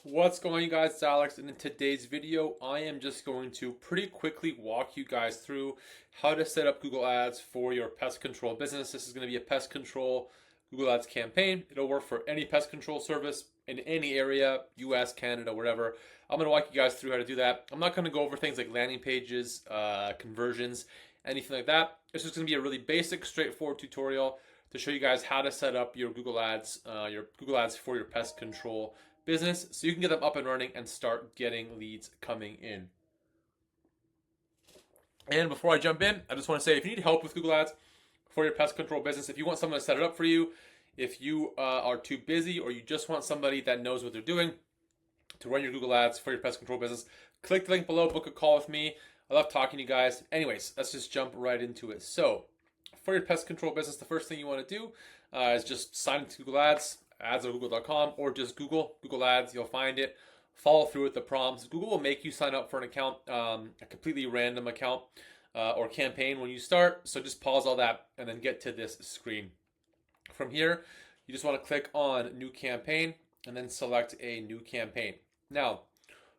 What's going on, you guys? It's Alex, and in today's video I am just going to pretty quickly walk you guys through how to set up Google Ads for your pest control business. This is going to be a pest control Google Ads campaign. It'll work for any pest control service in any area, US, Canada, wherever. I'm going to walk you guys through how to do that. I'm not going to go over things like landing pages, conversions, anything like that. It's just going to be a really basic, straightforward tutorial to show you guys how to set up your Google Ads for your pest control business so you can get them up and running and start getting leads coming in. And before I jump in, I just want to say if you need help with Google Ads for your pest control business, if you want someone to set it up for you, if you are too busy or you just want somebody that knows what they're doing to run your Google Ads for your pest control business, click the link below, book a call with me. I love talking to you guys. Anyways, let's just jump right into it. So for your pest control business, the first thing you want to do is just sign into Google Ads, ads.google.com, or just Google Ads. You'll find it. Follow through with the prompts. Google will make you sign up for an account, a completely random account or campaign when you start. So just pause all that and then get to this screen. From here, you just want to click on New Campaign and then select a new campaign. Now,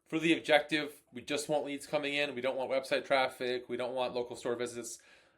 for the objective, we just want leads coming in. We don't want website traffic. We don't want local store visits.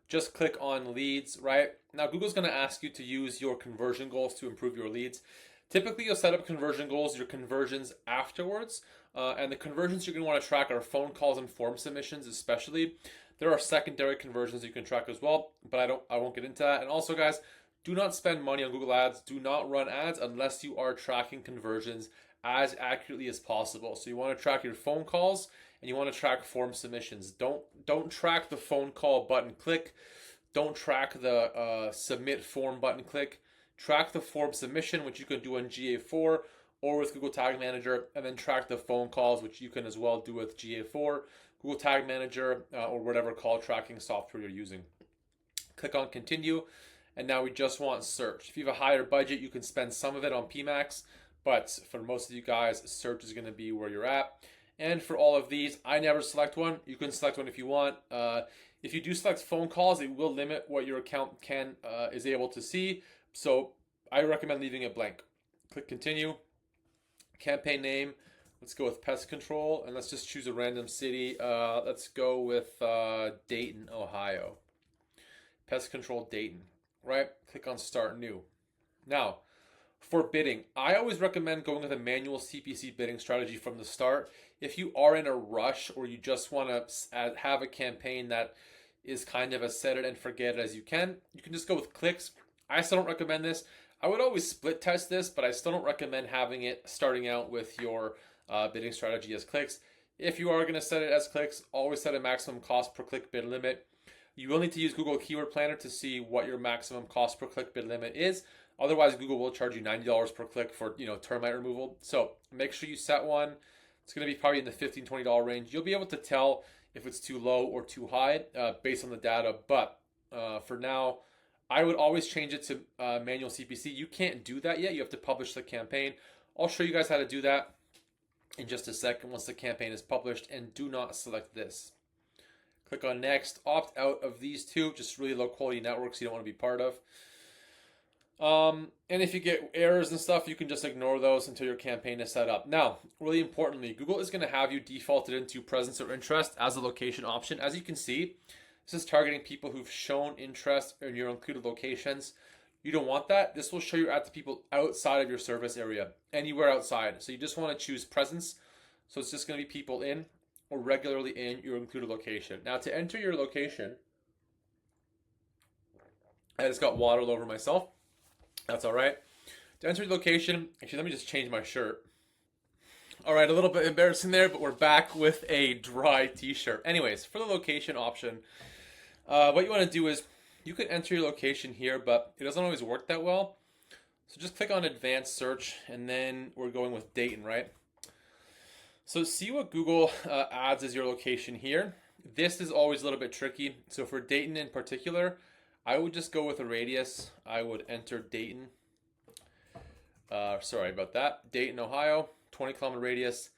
Just click on leads, right? Now, Google's going to ask you to use your conversion goals to improve your leads. Typically, you'll set up conversion goals, your conversions afterwards. And the conversions you're going to want to track are phone calls and form submissions, especially. There are secondary conversions you can track as well, but I won't get into that. And also, guys, do not spend money on Google Ads. Do not run ads unless you are tracking conversions as accurately as possible. So you want to track your phone calls and you want to track form submissions. Don't track the phone call button click. Don't track the submit form button click. Track the form submission, which you can do on GA4 or with Google Tag Manager, and then track the phone calls, which you can as well do with GA4, Google Tag Manager, or whatever call tracking software you're using. Click on continue, and now we just want search. If you have a higher budget, you can spend some of it on PMAX, but for most of you guys, search is going to be where you're at. And for all of these, I never select one. You can select one if you want. If you do select phone calls, it will limit what your account is able to see. So I recommend leaving it blank. Click continue. Campaign name. Let's go with pest control, and let's just choose a random city. Let's go with Dayton, Ohio. Pest control Dayton. Right? Click on start new. Now, for bidding, I always recommend going with a manual CPC bidding strategy from the start. If you are in a rush or you just want to have a campaign that is kind of a set it and forget it as you can just go with clicks. I still don't recommend this. I would always split test this, but I still don't recommend having it starting out with your bidding strategy as clicks. If you are going to set it as clicks, always set a maximum cost per click bid limit. You will need to use Google Keyword Planner to see what your maximum cost per click bid limit is. Otherwise, Google will charge you $90 per click for termite removal. So make sure you set one. It's going to be probably in the $15, $20 range. You'll be able to tell if it's too low or too high based on the data. But for now, I would always change it to manual CPC. You can't do that yet. You have to publish the campaign. I'll show you guys how to do that in just a second once the campaign is published. And do not select this. Click on next. Opt out of these two. Just really low quality networks you don't want to be part of. And if you get errors and stuff, you can just ignore those until your campaign is set up. Now, really importantly, Google is going to have you defaulted into presence or interest as a location option. As you can see, this is targeting people who've shown interest in your included locations. You don't want that. This will show your ad to people outside of your service area, anywhere outside. So you just want to choose presence. So it's just going to be people in or regularly in your included location. Now, to enter your location, I just got water all over myself. That's all right. To enter the location, actually, let me just change my shirt. All right, a little bit embarrassing there, but we're back with a dry t-shirt. Anyways, for the location option, what you want to do is you can enter your location here, but it doesn't always work that well. So just click on advanced search, and then we're going with Dayton, right? So see what Google adds as your location here. This is always a little bit tricky. So for Dayton in particular, I would just go with a radius. I would enter Dayton. Sorry about that. Dayton, Ohio, 20-kilometer radius.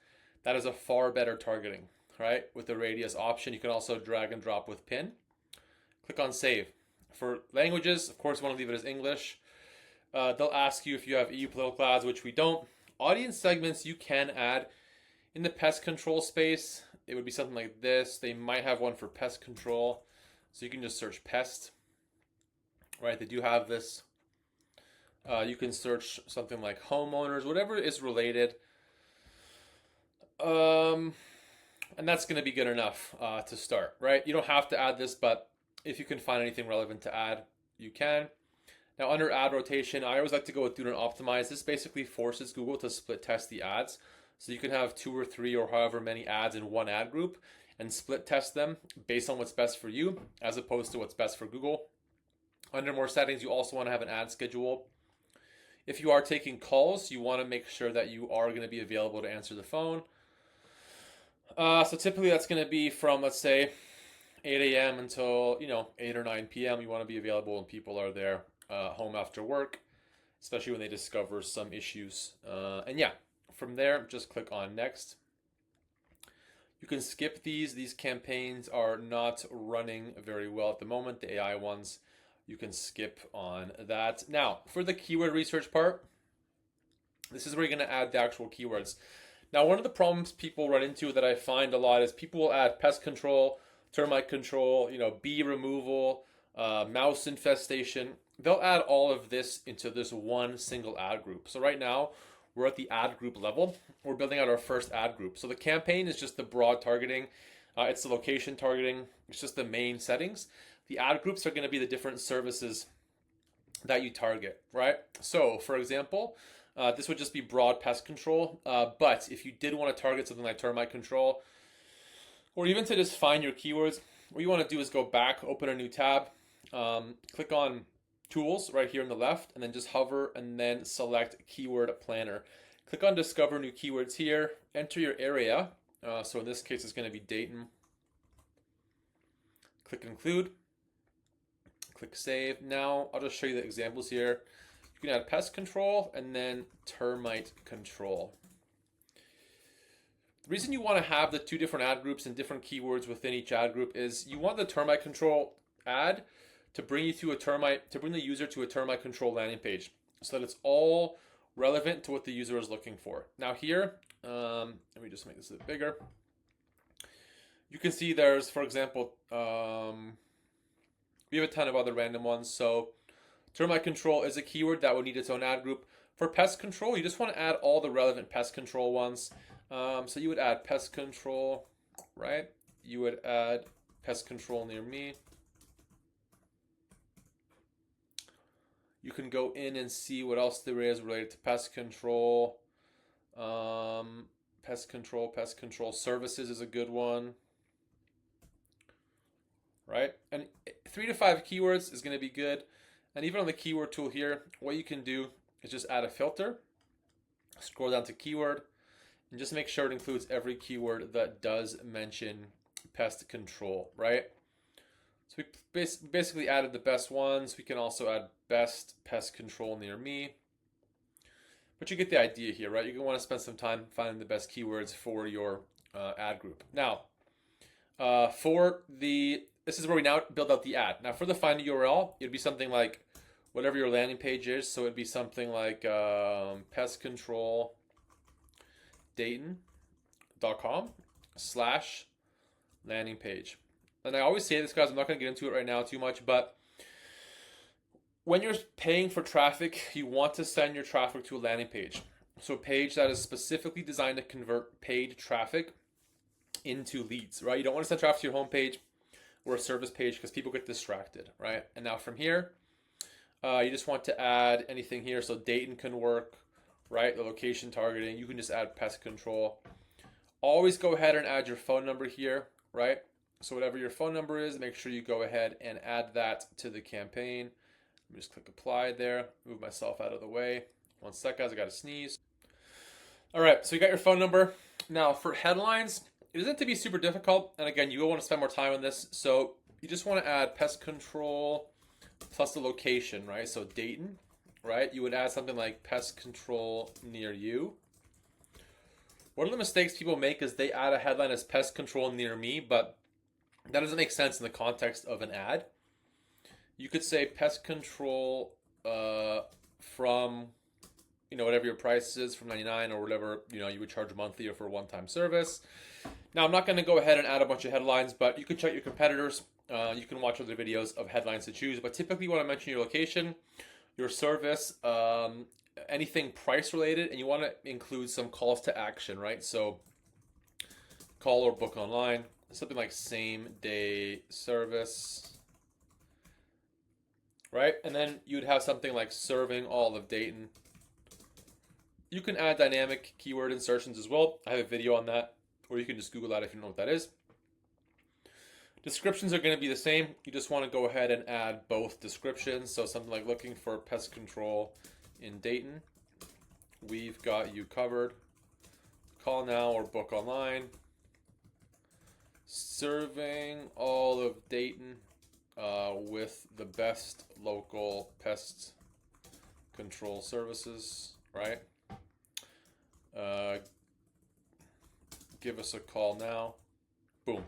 That is a far better targeting, right? With the radius option, you can also drag and drop with pin. Click on save. For languages, of course, you want to leave it as English. They'll ask you if you have EU political ads, which we don't. Audience segments you can add in the pest control space. It would be something like this. They might have one for pest control. So you can just search pest, right? They do have this. You can search something like homeowners, whatever is related. And that's going to be good enough to start, right? You don't have to add this, but if you can find anything relevant to add, you can. Now, under ad rotation, I always like to go with do not optimize. This basically forces Google to split test the ads. So you can have 2 or 3 or however many ads in one ad group and split test them based on what's best for you as opposed to what's best for Google. Under more settings, you also want to have an ad schedule. If you are taking calls, you want to make sure that you are going to be available to answer the phone. So typically that's going to be from, let's say, 8 a.m. until 8 or 9 p.m. You want to be available when people are there home after work, especially when they discover some issues. And yeah, from there, just click on next. You can skip these. These campaigns are not running very well at the moment. The AI ones, you can skip on that. Now, for the keyword research part, this is where you're going to add the actual keywords. Now, one of the problems people run into that I find a lot is people will add pest control, termite control, bee removal, mouse infestation. They'll add all of this into this one single ad group. So right now, we're at the ad group level. We're building out our first ad group. So the campaign is just the broad targeting. It's the location targeting. It's just the main settings. The ad groups are going to be the different services that you target, right? So, for example, this would just be broad pest control. But if you did want to target something like termite control, or even to just find your keywords, what you want to do is go back, open a new tab, click on Tools right here on the left, and then just hover and then select Keyword Planner. Click on Discover New Keywords here, enter your area. So in this case, it's going to be Dayton. Click Include. Click Save. Now, I'll just show you the examples here. You can add pest control and then termite control. The reason you want to have the 2 different ad groups and different keywords within each ad group is you want the termite control ad to bring you to bring the user to a termite control landing page so that it's all relevant to what the user is looking for. Now here, let me just make this a bit bigger. You can see there's, for example, we have a ton of other random ones. So termite control is a keyword that would need its own ad group. For pest control, you just want to add all the relevant pest control ones. So you would add pest control, right? You would add pest control near me. You can go in and see what else there is related to pest control. Pest control services is a good one, right? And 3 to 5 keywords is going to be good. And even on the keyword tool here, what you can do is just add a filter, scroll down to keyword, and just make sure it includes every keyword that does mention pest control, right? So we basically added the best ones. We can also add best pest control near me. But you get the idea here, right? You're going to want to spend some time finding the best keywords for your ad group. Now, this is where we now build out the ad. Now, for the find URL, it'd be something like whatever your landing page is. So it'd be something like pest control Dayton.com/landing page. And I always say this, guys, I'm not going to get into it right now too much, but when you're paying for traffic, you want to send your traffic to a landing page. So a page that is specifically designed to convert paid traffic into leads, right? You don't want to send traffic to your homepage or a service page because people get distracted, right? And now from here, you just want to add anything here. So Dayton can work, right? The location targeting, you can just add pest control. Always go ahead and add your phone number here, right? So whatever your phone number is, make sure you go ahead and add that to the campaign. Let me just click apply there, move myself out of the way. 1 sec, guys, I got to sneeze. All right, so you got your phone number. Now for headlines, it doesn't have to be super difficult. And again, you will want to spend more time on this. So you just want to add pest control plus the location, right? So Dayton, right? You would add something like pest control near you. One of the mistakes people make is they add a headline as pest control near me, but that doesn't make sense in the context of an ad. You could say pest control from whatever your price is from 99 or whatever, you would charge monthly or for a one-time service. Now, I'm not going to go ahead and add a bunch of headlines, but you can check your competitors. You can watch other videos of headlines to choose. But typically, you want to mention your location, your service, anything price related, and you want to include some calls to action, right? So, call or book online, something like same day service, right? And then you'd have something like serving all of Dayton. You can add dynamic keyword insertions as well. I have a video on that, or you can just Google that if you know what that is. Descriptions are going to be the same. You just want to go ahead and add both descriptions. So something like looking for pest control in Dayton. We've got you covered. Call now or book online. Serving all of Dayton with the best local pest control services, right? Give us a call now. Boom.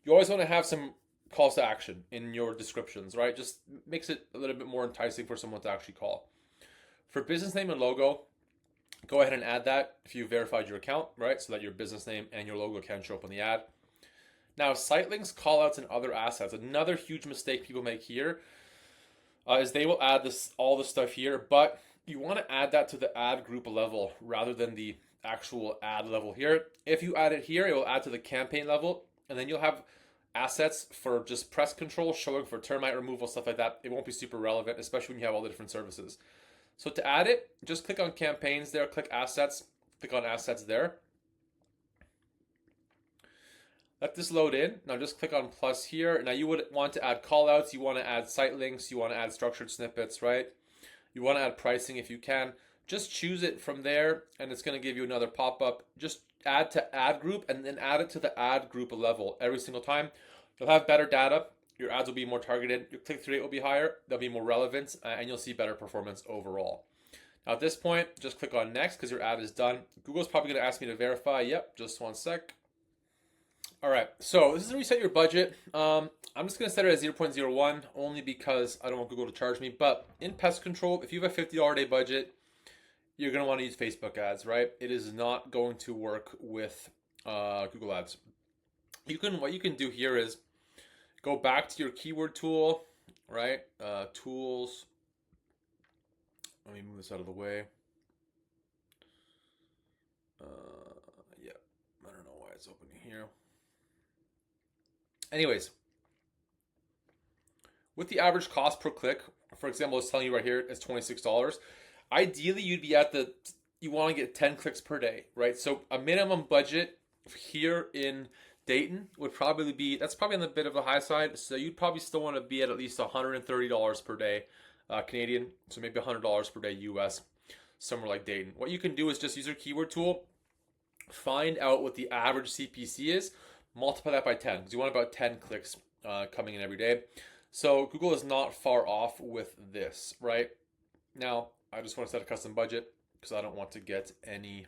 You always want to have some calls to action in your descriptions, right? Just makes it a little bit more enticing for someone to actually call. For business name and logo, go ahead and add that if you verified your account, right? So that your business name and your logo can show up on the ad. Now, site links, callouts, and other assets. Another huge mistake people make here is they will add all this stuff here, but you want to add that to the ad group level rather than the actual ad level here. If you add it here, it will add to the campaign level, and then you'll have assets for just pest control, showing for termite removal, stuff like that. It won't be super relevant, especially when you have all the different services. So to add it, just click on campaigns there, click assets, click on assets there. Let this load in. Now just click on plus here. Now you would want to add callouts, you want to add site links, you want to add structured snippets, right? You want to add pricing if you can. Just choose it from there, and it's going to give you another pop-up. Just add to ad group, and then add it to the ad group level every single time. You'll have better data. Your ads will be more targeted. Your click-through rate will be higher. They'll be more relevant, and you'll see better performance overall. Now at this point, just click on next because your ad is done. Google's probably going to ask me to verify. Yep, just one sec. All right, so this is reset your budget. I'm just going to set it at 0.01 only because I don't want Google to charge me. But in pest control, if you have a $50 a day budget, you're going to want to use Facebook ads, right? It is not going to work with Google ads. What you can do here is go back to your keyword tool, right? Tools. Let me move this out of the way. Yeah, I don't know why it's opening here. Anyways, with the average cost per click, for example, it's telling you right here, it's $26. Ideally, you want to get 10 clicks per day, right? So a minimum budget here in Dayton would probably be, that's probably on a bit of a high side. So you'd probably still want to be at least $130 per day Canadian. So maybe $100 per day US, somewhere like Dayton. What you can do is just use your keyword tool, find out what the average CPC is, multiply that by 10 because you want about 10 clicks coming in every day. So Google is not far off with this, right? Now, I just want to set a custom budget because I don't want to get any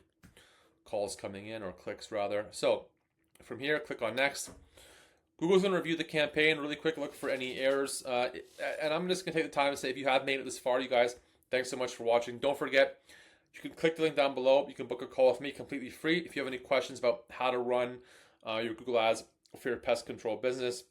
calls coming in, or clicks rather. So from here, click on next. Google's going to review the campaign really quick, look for any errors. And I'm just going to take the time to say, if you have made it this far, you guys, thanks so much for watching. Don't forget, you can click the link down below. You can book a call with me completely free. If you have any questions about how to run your Google ads for your pest control business,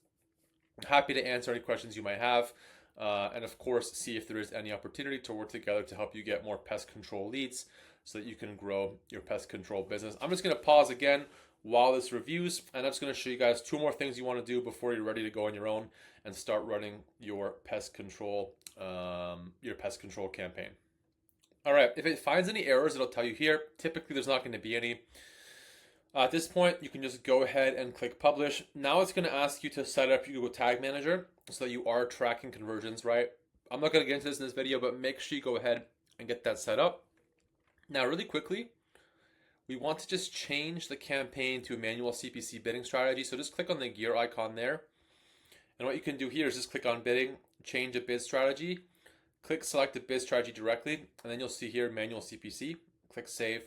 I'm happy to answer any questions you might have. And of course, see if there is any opportunity to work together to help you get more pest control leads so that you can grow your pest control business. I'm just going to pause again while this reviews, and I'm just going to show you guys 2 more things you want to do before you're ready to go on your own and start running your pest control campaign. All right, if it finds any errors, it'll tell you here. Typically, there's not going to be any. At this point, you can just go ahead and click publish. Now it's going to ask you to set up your Google Tag Manager so that you are tracking conversions, right? I'm not going to get into this in this video, but make sure you go ahead and get that set up. Now, really quickly, we want to just change the campaign to a manual CPC bidding strategy. So just click on the gear icon there. And what you can do here is just click on bidding, change a bid strategy, click select the bid strategy directly, and then you'll see here manual CPC. Click save.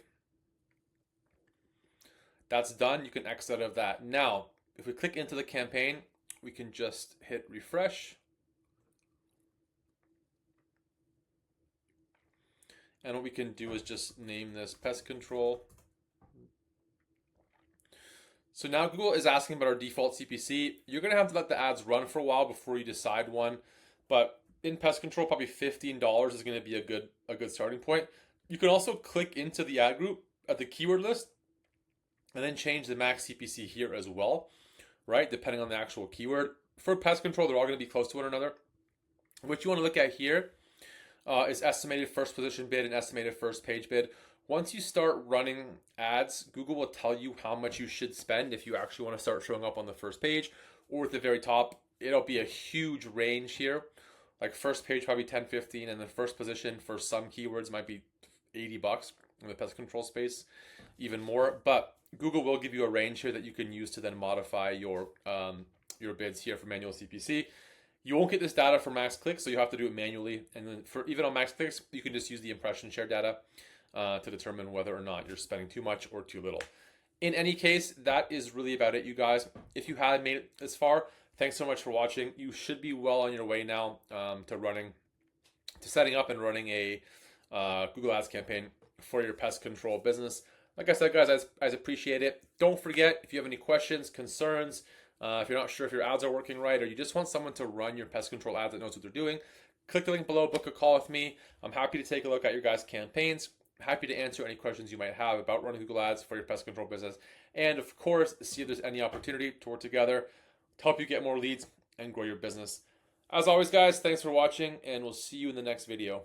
That's done. You can exit out of that. Now, if we click into the campaign, we can just hit refresh. And what we can do is just name this pest control. So now Google is asking about our default CPC. You're going to have to let the ads run for a while before you decide one. But in pest control, probably $15 is going to be a good starting point. You can also click into the ad group at the keyword list and then change the max CPC here as well, right? Depending on the actual keyword. For pest control, they're all going to be close to one another. What you want to look at here is estimated first position bid and estimated first page bid. Once you start running ads, Google will tell you how much you should spend if you actually want to start showing up on the first page or at the very top. It'll be a huge range here. Like first page probably 10, 15, and the first position for some keywords might be $80 in the pest control space, even more. But Google will give you a range here that you can use to then modify your bids here for manual CPC. You won't get this data for max clicks, so you have to do it manually. And then for even on max clicks, you can just use the impression share data to determine whether or not you're spending too much or too little. In any case, that is really about it, you guys. If you had made it this far, thanks so much for watching. You should be well on your way now to setting up and running a Google Ads campaign for your pest control business. Like I said, guys, I appreciate it. Don't forget, if you have any questions, concerns, if you're not sure if your ads are working right, or you just want someone to run your pest control ads that knows what they're doing, click the link below, book a call with me. I'm happy to take a look at your guys' campaigns. Happy to answer any questions you might have about running Google Ads for your pest control business. And of course, see if there's any opportunity to work together to help you get more leads and grow your business. As always, guys, thanks for watching, and we'll see you in the next video.